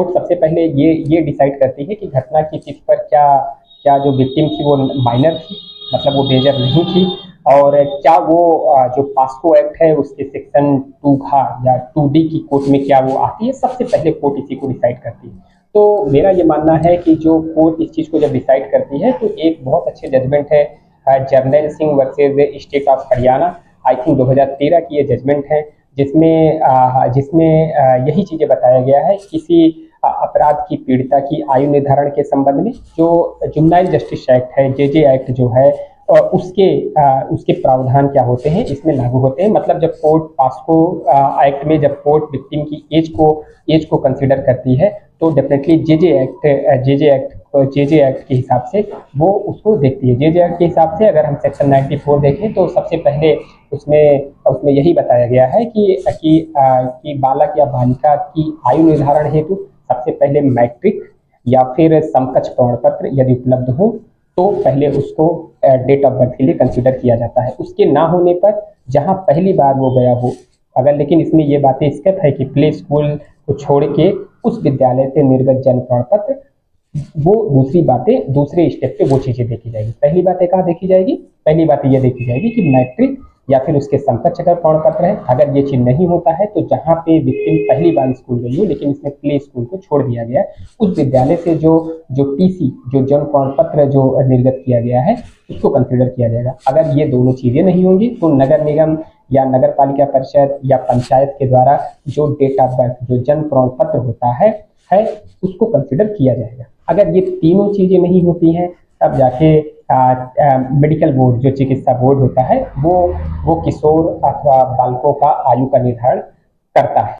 Court सबसे पहले ये डिसाइड करती है कि घटना की तिथि पर क्या क्या जो विक्टिम थी वो माइनर थी, मतलब वो मेजर नहीं थी, और क्या वो जो पास्को एक्ट है उसके सेक्शन 2 का या 2D की कोर्ट में क्या वो आती है। सबसे पहले कोर्ट इसी को डिसाइड करती है। तो मेरा ये मानना है कि जो कोर्ट इस चीज़ को जब डिसाइड करती है तो एक बहुत अच्छे जजमेंट है Jarnail Singh versus state of Haryana, I think 2013 की ये जजमेंट है, जिसमें यही चीज़ें बताया गया है। किसी अपराध की पीड़िता की आयु निर्धारण के संबंध में जो जुवेनाइल जस्टिस एक्ट है, जेजे एक्ट जो है, उसके प्रावधान क्या होते हैं इसमें लागू होते हैं। मतलब जब कोर्ट पास्को एक्ट में जब कोर्ट विक्टिम की एज को कंसीडर करती है तो डेफिनेटली जेजे एक्ट के हिसाब से वो उसको देखती है। जेजे एक्ट के हिसाब से अगर हम सेक्शन 94 देखें तो सबसे पहले उसमें यही बताया गया है कि बालक या बालिका की आयु निर्धारण हेतु सबसे पहले मैट्रिक या फिर समकक्ष प्रमाण पत्र यदि उपलब्ध हो तो पहले उसको डेट ऑफ बर्थ के लिए कंसीडर किया जाता है। उसके ना होने पर जहां पहली बार वो गया हो, अगर लेकिन इसमें ये बातें स्थित है कि प्ले स्कूल को छोड़ के उस विद्यालय से निर्गत जन्म प्रमाण पत्र, वो दूसरे स्टेप पे वो चीजें देखी जाएगी। पहली बात कहाँ देखी जाएगी? पहली बात ये देखी जाएगी कि मैट्रिक या फिर उसके समकक्ष अगर प्रमाण पत्र है। अगर ये चीज नहीं होता है तो जहाँ पे विक्टिम पहली बार स्कूल गई हो लेकिन इसमें प्ले स्कूल को छोड़ दिया गया है, उस विद्यालय से जो टीसी जो जन्म प्रमाण पत्र जो निर्गत किया गया है उसको कंसिडर किया जाएगा। अगर ये दोनों चीजें नहीं होंगी तो नगर निगम या नगर पालिका परिषद या पंचायत के द्वारा जो डेट ऑफ बर्थ जो जन्म प्रमाण पत्र होता है उसको कंसिडर किया जाएगा। अगर ये तीनों चीजें नहीं होती हैं तब जाके मेडिकल बोर्ड जो चिकित्सा बोर्ड होता है वो किशोर अथवा बालकों का आयु का निर्धारण करता है।